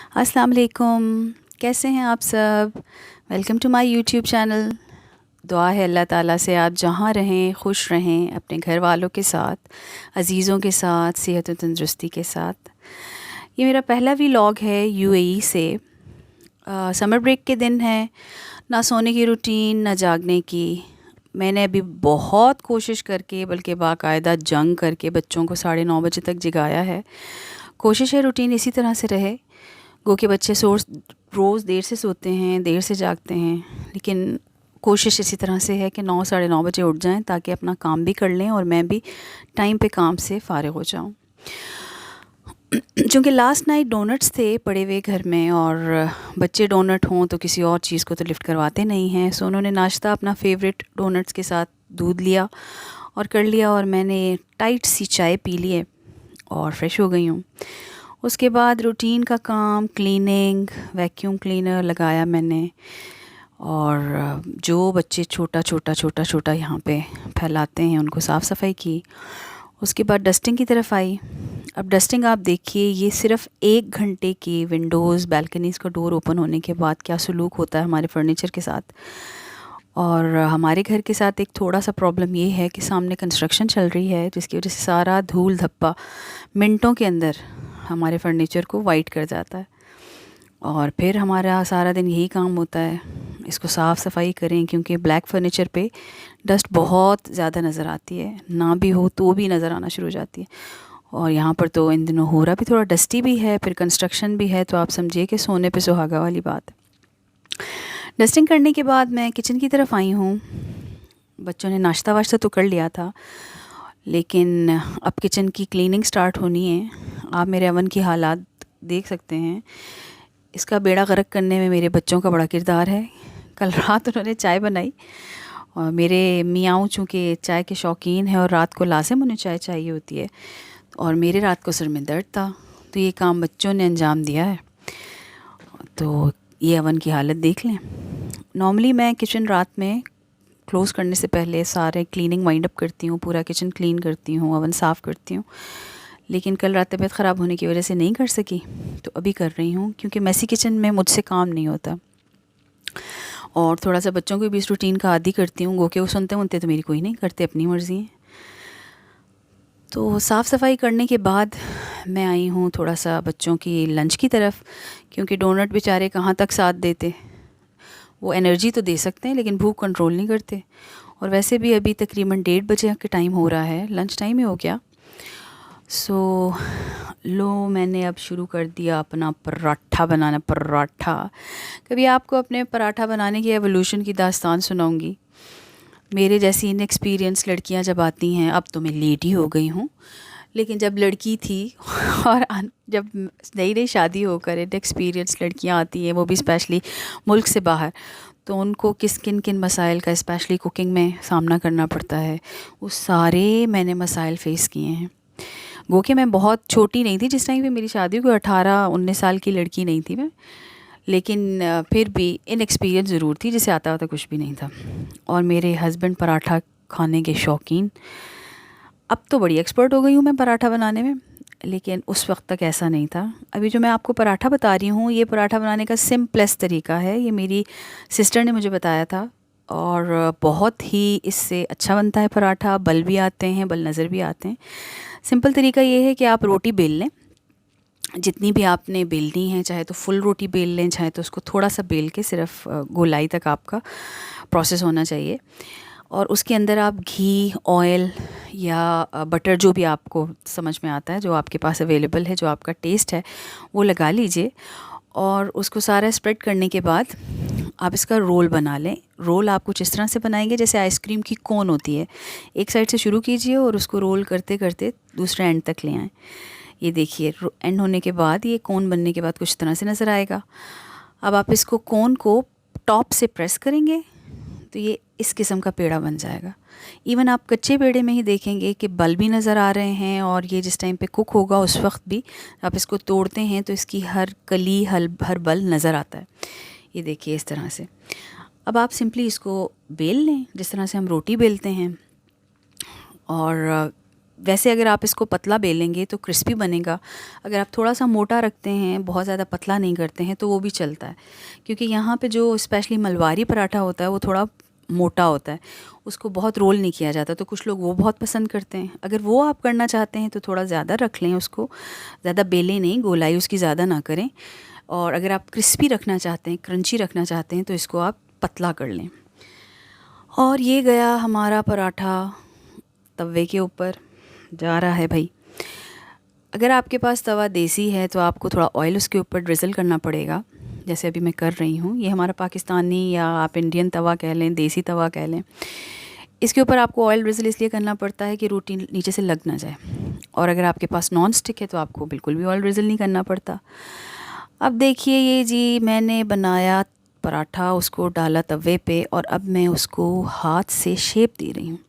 अस्सलाम वालेकुम। कैसे हैं आप सब? Welcome to my YouTube channel. दुआ है अल्लाह ताला से आप जहाँ रहें खुश रहें, अपने घर वालों के साथ, अज़ीज़ों के साथ, सेहत और तंदुरुस्ती के साथ। ये मेरा पहला व्लॉग है यूएई से। समर ब्रेक के दिन हैं, ना सोने की रूटीन ना जागने की। मैंने अभी बहुत कोशिश करके, बल्कि बाकायदा जंग करके बच्चों को 9:30 बजे तक जगाया है। कोशिश है रूटीन इसी तरह से रहे। गो के बच्चे रोज़ देर से सोते हैं, देर से जागते हैं, लेकिन कोशिश इसी तरह से है कि 9 साढ़े 9 बजे उठ जाएं ताकि अपना काम भी कर लें और मैं भी टाइम पे काम से फ़ारिग हो जाऊं। चूँकि लास्ट नाइट डोनट्स थे पड़े हुए घर में, और बच्चे डोनट हों तो किसी और चीज़ को तो लिफ्ट करवाते नहीं हैं। सो उन्होंने नाश्ता अपना फेवरेट डोनट्स के साथ दूध लिया और कर लिया, और मैंने टाइट सी चाय पी ली है और फ्रेश हो गई हूँ। उसके बाद रूटीन का काम, क्लीनिंग, वैक्यूम क्लीनर लगाया मैंने, और जो बच्चे छोटा छोटा छोटा छोटा यहाँ पे फैलाते हैं उनको साफ़ सफाई की। उसके बाद डस्टिंग की तरफ आई। अब डस्टिंग आप देखिए, ये सिर्फ़ 1 घंटे की विंडोज़ बैल्कनीज़ का डोर ओपन होने के बाद क्या सलूक होता है हमारे फर्नीचर के साथ। और हमारे घर के साथ एक थोड़ा सा प्रॉब्लम ये है कि सामने कंस्ट्रक्शन चल रही है, जिसकी वजह से सारा धूल धप्पा मिनटों के अंदर हमारे फर्नीचर को वाइट कर जाता है। और फिर हमारा सारा दिन यही काम होता है, इसको साफ़ सफाई करें, क्योंकि ब्लैक फर्नीचर पे डस्ट बहुत ज़्यादा नज़र आती है, ना भी हो तो भी नज़र आना शुरू हो जाती है। और यहाँ पर तो इन दिनों हो रहा भी थोड़ा डस्टी भी है, फिर कंस्ट्रक्शन भी है, तो आप समझिए कि सोने पे सुहागा वाली बात। डस्टिंग करने के बाद मैं किचन की तरफ आई हूँ। बच्चों ने नाश्ता वाश्ता तो कर लिया था, लेकिन अब किचन की क्लीनिंग स्टार्ट होनी है। आप मेरे अवन की हालात देख सकते हैं। इसका बेड़ा गर्क करने में मेरे बच्चों का बड़ा किरदार है। कल रात उन्होंने चाय बनाई, और मेरे मियाँ चूँकि चाय के शौकीन हैं और रात को लाज़िम उन्हें चाय चाहिए होती है, और मेरे रात को सिर में दर्द था, तो ये काम बच्चों ने अंजाम दिया है। तो ये अवन की हालत देख लें। नॉर्मली मैं किचन रात में क्लोज़ करने से पहले सारे क्लीनिंग वाइंड अप करती हूँ, पूरा किचन क्लीन करती हूँ, ओवन साफ़ करती हूँ, लेकिन कल रात तबीयत ख़राब होने की वजह से नहीं कर सकी, तो अभी कर रही हूँ, क्योंकि मैसी किचन में मुझसे काम नहीं होता। और थोड़ा सा बच्चों को भी इस रूटीन का आदी करती हूँ। गो के वो सुनते उनते तो मेरी कोई नहीं करते, अपनी मर्ज़ी है। तो साफ़ सफाई करने के बाद मैं आई हूँ थोड़ा सा बच्चों की लंच की तरफ, क्योंकि डोनट बेचारे कहाँ तक साथ देते। वो एनर्जी तो दे सकते हैं लेकिन भूख कंट्रोल नहीं करते। और वैसे भी अभी तकरीबन 1:30 बजे के टाइम हो रहा है, लंच टाइम ही हो गया। सो लो, मैंने अब शुरू कर दिया अपना पराठा बनाना। पराठा, कभी आपको अपने पराठा बनाने की एवोल्यूशन की दास्तान सुनाऊंगी। मेरे जैसी इनएक्सपीरियंस लड़कियां जब आती हैं, अब तो मैं लेट ही हो गई हूँ, लेकिन जब लड़की थी और जब नई नई शादी होकर इनएक्सपीरियंस लड़कियां आती हैं, वो भी स्पेशली मुल्क से बाहर, तो उनको किन किन मसाइल का स्पेशली कुकिंग में सामना करना पड़ता है, वो सारे मैंने मसाइल फ़ेस किए हैं। गो कि मैं बहुत छोटी नहीं थी जिस टाइम पे मेरी शादी हुई, 18-19 साल की लड़की नहीं थी मैं, लेकिन फिर भी इनएक्सपीरियंस ज़रूर थी, जिसे आता होता कुछ भी नहीं था। और मेरे हस्बैंड पराठा खाने के शौकीन। अब तो बड़ी एक्सपर्ट हो गई हूँ मैं पराठा बनाने में, लेकिन उस वक्त तक ऐसा नहीं था। अभी जो मैं आपको पराठा बता रही हूँ, ये पराठा बनाने का सिंपलेस्ट तरीका है। ये मेरी सिस्टर ने मुझे बताया था, और बहुत ही इससे अच्छा बनता है पराठा। बल भी आते हैं, बल नज़र भी आते हैं। सिंपल तरीका ये है कि आप रोटी बेल लें, जितनी भी आपने बेलनी है, चाहे तो फुल रोटी बेल लें, चाहे तो उसको थोड़ा सा बेल के सिर्फ गोलाई तक आपका प्रोसेस होना चाहिए। और उसके अंदर आप घी, ऑयल या बटर, जो भी आपको समझ में आता है, जो आपके पास अवेलेबल है, जो आपका टेस्ट है, वो लगा लीजिए। और उसको सारा स्प्रेड करने के बाद आप इसका रोल बना लें। रोल आप कुछ इस तरह से बनाएंगे जैसे आइसक्रीम की कोन होती है। एक साइड से शुरू कीजिए और उसको रोल करते करते दूसरे एंड तक ले आएँ। ये देखिए, एंड होने के बाद ये कोन बनने के बाद कुछ तरह से नज़र आएगा। अब आप इसको कोन को टॉप से प्रेस करेंगे तो ये इस किस्म का पेड़ा बन जाएगा। इवन आप कच्चे पेड़े में ही देखेंगे कि बल भी नज़र आ रहे हैं, और ये जिस टाइम पे कुक होगा उस वक्त भी आप इसको तोड़ते हैं तो इसकी हर कली, हर बल नज़र आता है। ये देखिए इस तरह से। अब आप सिंपली इसको बेल लें जिस तरह से हम रोटी बेलते हैं, और वैसे अगर आप इसको पतला बेलेंगे तो क्रिस्पी बनेगा। अगर आप थोड़ा सा मोटा रखते हैं, बहुत ज़्यादा पतला नहीं करते हैं, तो वो भी चलता है। क्योंकि यहाँ पे जो स्पेशली मलवारी पराठा होता है वो थोड़ा मोटा होता है, उसको बहुत रोल नहीं किया जाता, तो कुछ लोग वो बहुत पसंद करते हैं। अगर वो आप करना चाहते हैं तो थोड़ा ज़्यादा रख लें उसको, ज़्यादा बेलें नहीं, गोलाई उसकी ज़्यादा ना करें। और अगर आप क्रिस्पी रखना चाहते हैं, क्रंची रखना चाहते हैं, तो इसको आप पतला कर लें। और ये गया हमारा पराठा तवे के ऊपर, जा रहा है भाई। अगर आपके पास तवा देसी है तो आपको थोड़ा ऑयल उसके ऊपर ड्रिज़ल करना पड़ेगा, जैसे अभी मैं कर रही हूँ। ये हमारा पाकिस्तानी या आप इंडियन तवा कह लें, देसी तवा कह लें। इसके ऊपर आपको ऑयल ड्रिज़ल इसलिए करना पड़ता है कि रोटी नीचे से लग ना जाए। और अगर आपके पास नॉन स्टिक है तो आपको बिल्कुल भी ऑयल ड्रिज़ल नहीं करना पड़ता। अब देखिए ये जी मैंने बनाया पराठा, उसको डाला तवे पे और अब मैं उसको हाथ से शेप दे रही हूँ।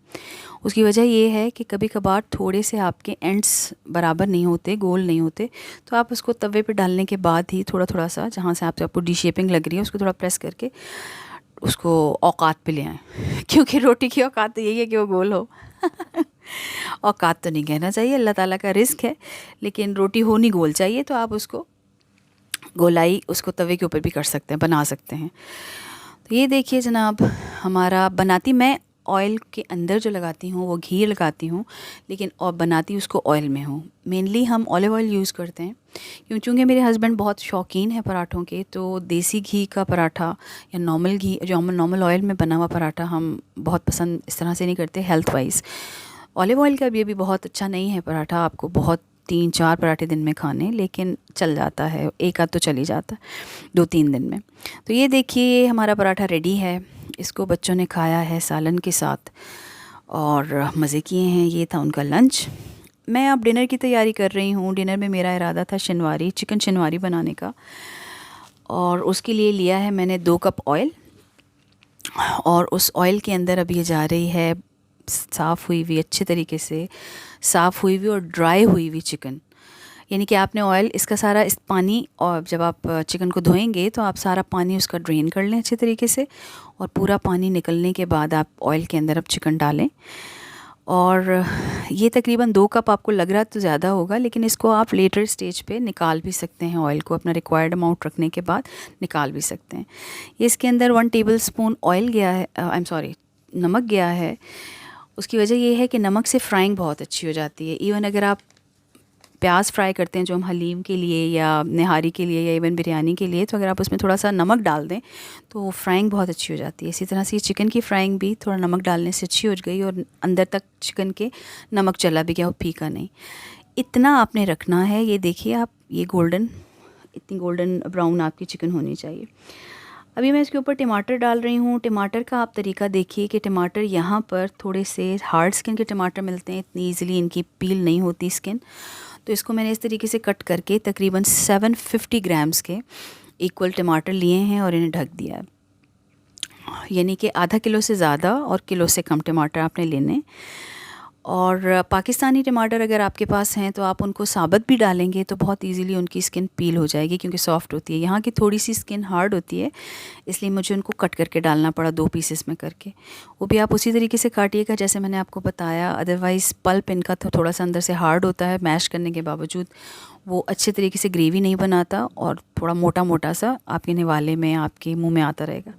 उसकी वजह ये है कि कभी कभार थोड़े से आपके एंड्स बराबर नहीं होते, गोल नहीं होते, तो आप उसको तवे पे डालने के बाद ही थोड़ा थोड़ा सा, जहाँ से आपको डी शेपिंग लग रही है, उसको थोड़ा प्रेस करके उसको औकात पे ले आएँ। क्योंकि रोटी की औकात तो यही है कि वो गोल हो। औकात तो नहीं कहना चाहिए, अल्लाह ताला का रिज़्क़ है, लेकिन रोटी होनी गोल चाहिए, तो आप उसको गोलाई उसको तवे के ऊपर भी कर सकते हैं, बना सकते हैं। तो ये देखिए जनाब, हमारा बनाती मैं ऑयल के अंदर जो लगाती हूँ वो घी लगाती हूँ, लेकिन और बनाती उसको ऑयल में हूँ। मेनली हम ऑलिव ऑयल यूज़ करते हैं, चूँकि मेरे हस्बैंड बहुत शौकीन है पराठों के, तो देसी घी का पराठा या नॉर्मल घी, जो नॉर्मल ऑयल में बना हुआ पराठा हम बहुत पसंद इस तरह से नहीं करते हेल्थ वाइज। ऑलिव ऑयल का भी बहुत अच्छा नहीं है पराठा, आपको बहुत 3-4 पराठे दिन में खाने, लेकिन चल जाता है, एक आध तो चल ही जाता है 2-3 दिन में। तो ये देखिए ये हमारा पराठा रेडी है। इसको बच्चों ने खाया है सालन के साथ और मज़े किए हैं। ये था उनका लंच। मैं अब डिनर की तैयारी कर रही हूँ। डिनर में मेरा इरादा था शनवारी, चिकन शनवारी बनाने का, और उसके लिए लिया है मैंने 2 कप ऑयल। और उस ऑयल के अंदर अब ये जा रही है साफ़ हुई हुई, अच्छे तरीके से साफ़ हुई हुई और ड्राई हुई हुई चिकन। यानी कि आपने ऑयल इसका सारा इस पानी, और जब आप चिकन को धोएंगे तो आप सारा पानी उसका ड्रेन कर लें अच्छे तरीके से, और पूरा पानी निकलने के बाद आप ऑयल के अंदर अब चिकन डालें। और ये तकरीबन 2 कप आपको लग रहा तो ज़्यादा होगा, लेकिन इसको आप लेटर स्टेज पे निकाल भी सकते हैं, ऑयल को अपना रिक्वायर्ड अमाउंट रखने के बाद निकाल भी सकते हैं। ये इसके अंदर 1 टेबलस्पून ऑयल गया है, नमक गया है। उसकी वजह ये है कि नमक से फ्राइंग बहुत अच्छी हो जाती है। इवन अगर आप प्याज फ्राई करते हैं जो हम हलीम के लिए या निहारी के लिए या इवन बिरयानी के लिए, तो अगर आप उसमें थोड़ा सा नमक डाल दें तो फ्राइंग बहुत अच्छी हो जाती है। इसी तरह से ये चिकन की फ्राइंग भी थोड़ा नमक डालने से अच्छी हो गई और अंदर तक चिकन के नमक चला भी गया और फीका नहीं। इतना आपने रखना है। ये देखिए आप, ये गोल्डन, इतनी गोल्डन ब्राउन आपकी चिकन होनी चाहिए। अभी मैं इसके ऊपर टमाटर डाल रही हूँ। टमाटर का आप तरीका देखिए कि टमाटर यहाँ पर थोड़े से हार्ड स्किन के टमाटर मिलते हैं, इतनी ईज़िली इनकी पील नहीं होती स्किन। तो इसको मैंने इस तरीके से कट करके तकरीबन 750 ग्राम्स के इक्वल टमाटर लिए हैं और इन्हें ढक दिया है। यानी कि आधा किलो से ज़्यादा और किलो से कम टमाटर आपने लेने। और पाकिस्तानी टमाटर अगर आपके पास हैं तो आप उनको साबुत भी डालेंगे तो बहुत इजीली उनकी स्किन पील हो जाएगी, क्योंकि सॉफ्ट होती है। यहाँ की थोड़ी सी स्किन हार्ड होती है, इसलिए मुझे उनको कट करके डालना पड़ा 2 पीसेस में करके। वो भी आप उसी तरीके से काटिएगा जैसे मैंने आपको बताया। अदरवाइज़ पल्प इनका तो थोड़ा सा अंदर से हार्ड होता है, मैश करने के बावजूद वो अच्छे तरीके से ग्रेवी नहीं बनाता और थोड़ा मोटा मोटा सा आपके निवाले में, आपके मुँह में आता रहेगा।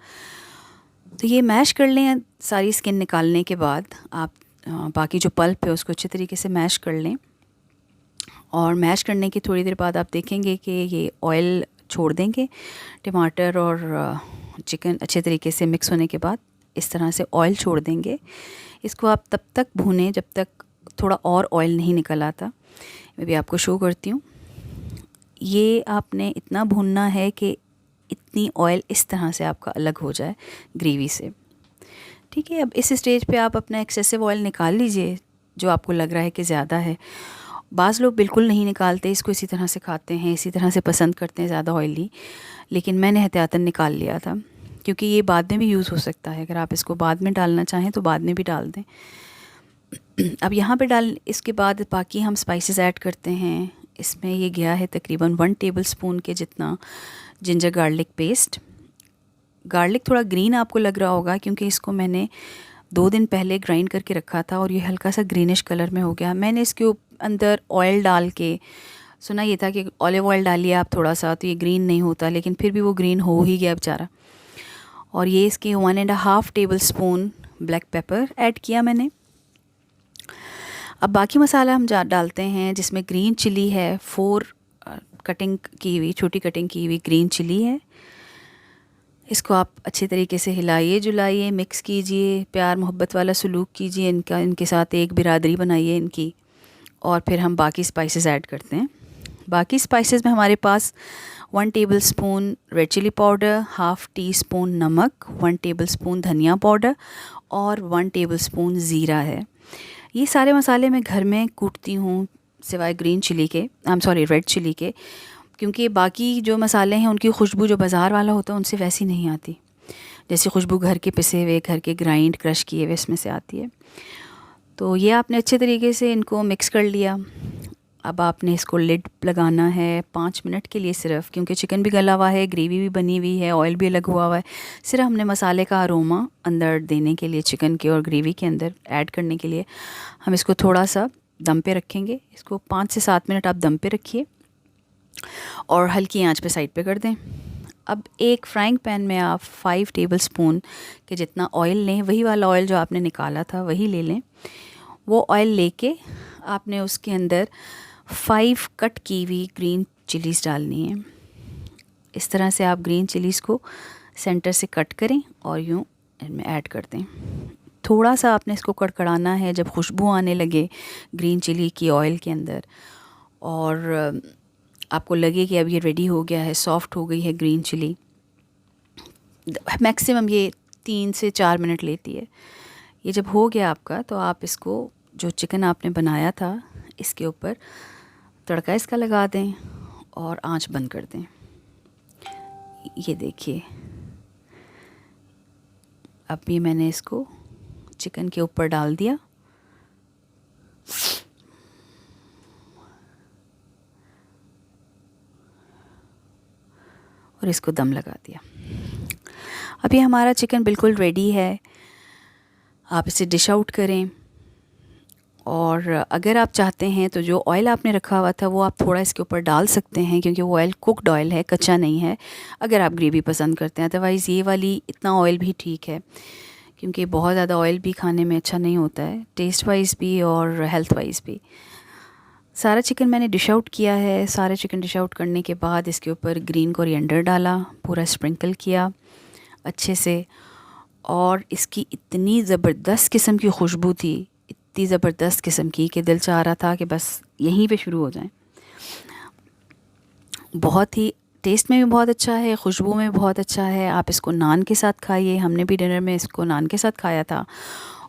तो ये मैश कर लें। सारी स्किन निकालने के बाद आप बाकी जो पल्प है उसको अच्छे तरीके से मैश कर लें। और मैश करने की थोड़ी देर बाद आप देखेंगे कि ये ऑयल छोड़ देंगे। टमाटर और चिकन अच्छे तरीके से मिक्स होने के बाद इस तरह से ऑयल छोड़ देंगे। इसको आप तब तक भूनें जब तक थोड़ा और ऑयल नहीं निकल आता। मैं भी आपको शो करती हूँ। ये आपने इतना भूनना है कि इतनी ऑयल इस तरह से आपका अलग हो जाए ग्रेवी से। ठीक है, अब इस स्टेज पे आप अपना एक्सेसिव ऑयल निकाल लीजिए जो आपको लग रहा है कि ज़्यादा है। बाज़ लोग बिल्कुल नहीं निकालते, इसको इसी तरह से खाते हैं, इसी तरह से पसंद करते हैं ज़्यादा ऑयली, लेकिन मैंने एहतियातन निकाल लिया था क्योंकि ये बाद में भी यूज़ हो सकता है। अगर आप इसको बाद में डालना चाहें तो बाद में भी डाल दें। अब यहाँ पे इसके बाद बाकी हम स्पाइसेस ऐड करते हैं। इसमें ये गया है तकरीबन 1 टेबलस्पून के जितना जिंजर गार्लिक पेस्ट। गार्लिक थोड़ा ग्रीन आपको लग रहा होगा क्योंकि इसको मैंने 2 दिन पहले ग्राइंड करके रखा था और ये हल्का सा ग्रीनिश कलर में हो गया। मैंने इसके अंदर ऑयल डाल के, सुना ये था कि ऑलिव ऑयल डालिए आप थोड़ा सा तो ये ग्रीन नहीं होता, लेकिन फिर भी वो ग्रीन हो ही गया बेचारा। और ये इसके 1.5 table spoon black pepper add किया मैंने। अब बाकी मसाला हम डालते हैं, जिसमें ग्रीन चिली है, 4 कटिंग की हुई, छोटी कटिंग की हुई ग्रीन चिली है। इसको आप अच्छे तरीके से हिलाइए जुलाइए, मिक्स कीजिए, प्यार मोहब्बत वाला सलूक कीजिए इनके साथ, एक बिरादरी बनाइए इनकी। और फिर हम बाकी स्पाइसेस ऐड करते हैं। बाकी स्पाइसेस में हमारे पास 1 tablespoon red chili powder, 1/2 teaspoon नमक, 1 टेबल स्पून धनिया पाउडर और 1 टेबल स्पून ज़ीरा है। ये सारे मसाले मैं घर में कूटती हूँ, सिवाय ग्रीन चिली के, रेड चिली के, क्योंकि बाकी जो मसाले हैं उनकी खुशबू जो बाज़ार वाला होता है उनसे वैसी नहीं आती, जैसी खुशबू घर के पिसे हुए, घर के ग्राइंड क्रश किए हुए इसमें से आती है। तो ये आपने अच्छे तरीके से इनको मिक्स कर लिया। अब आपने इसको लिड लगाना है 5 मिनट के लिए सिर्फ, क्योंकि चिकन भी गला हुआ है, ग्रेवी भी बनी हुई है, ऑयल भी अलग हुआ है। सिर्फ हमने मसाले का अरोमा अंदर देने के लिए, चिकन के और ग्रेवी के अंदर ऐड करने के लिए हम इसको थोड़ा सा दम पे रखेंगे। इसको 5 से 7 मिनट आप दम पे रखिए और हल्की आंच पे साइड पे कर दें। अब एक फ्राइंग पैन में आप 5 टेबल स्पून के जितना ऑयल लें, वही वाला ऑयल जो आपने निकाला था वही ले लें। वो ऑयल लेके आपने उसके अंदर 5 कट की हुई ग्रीन चिलीज़ डालनी है। इस तरह से आप ग्रीन चिलीज़ को सेंटर से कट करें और यूँ इनमें ऐड कर दें। थोड़ा सा आपने इसको कड़कड़ाना है, जब खुशबू आने लगे ग्रीन चिली की ऑयल के अंदर और आपको लगे कि अब ये रेडी हो गया है, सॉफ़्ट हो गई है ग्रीन चिली, मैक्सिमम ये 3 से 4 मिनट लेती है। ये जब हो गया आपका तो आप इसको, जो चिकन आपने बनाया था, इसके ऊपर तड़का इसका लगा दें और आंच बंद कर दें। ये देखिए, अब ये मैंने इसको चिकन के ऊपर डाल दिया और इसको दम लगा दिया। अब ये हमारा चिकन बिल्कुल रेडी है। आप इसे डिश आउट करें और अगर आप चाहते हैं तो जो ऑयल आपने रखा हुआ था वो आप थोड़ा इसके ऊपर डाल सकते हैं, क्योंकि वो ऑयल कुक्ड ऑयल है, कच्चा नहीं है, अगर आप ग्रेवी पसंद करते हैं। अदरवाइज़ ये वाली इतना ऑयल भी ठीक है, क्योंकि बहुत ज़्यादा ऑयल भी खाने में अच्छा नहीं होता है, टेस्ट वाइज भी और हेल्थ वाइज भी। सारा चिकन मैंने डिश आउट किया है। सारे चिकन डिश आउट करने के बाद इसके ऊपर ग्रीन कोरिएंडर डाला, पूरा स्प्रिंकल किया अच्छे से, और इसकी इतनी ज़बरदस्त किस्म की खुशबू थी, इतनी ज़बरदस्त किस्म की, कि दिल चाह रहा था कि बस यहीं पे शुरू हो जाएं। बहुत ही टेस्ट में भी बहुत अच्छा है, खुशबू में भी बहुत अच्छा है। आप इसको नान के साथ खाइए। हमने भी डिनर में इसको नान के साथ खाया था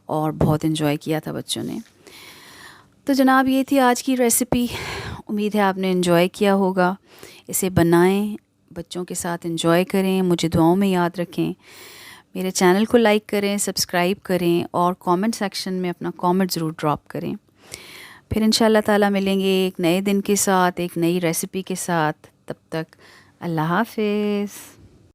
और बहुत इन्जॉय किया था बच्चों ने। तो जनाब, ये थी आज की रेसिपी। उम्मीद है आपने इन्जॉय किया होगा। इसे बनाएं, बच्चों के साथ इन्जॉय करें, मुझे दुआओं में याद रखें। मेरे चैनल को लाइक करें, सब्सक्राइब करें और कमेंट सेक्शन में अपना कमेंट ज़रूर ड्रॉप करें। फिर इंशाअल्लाह ताला मिलेंगे एक नए दिन के साथ, एक नई रेसिपी के साथ। तब तक अल्लाह हाफ़िज़।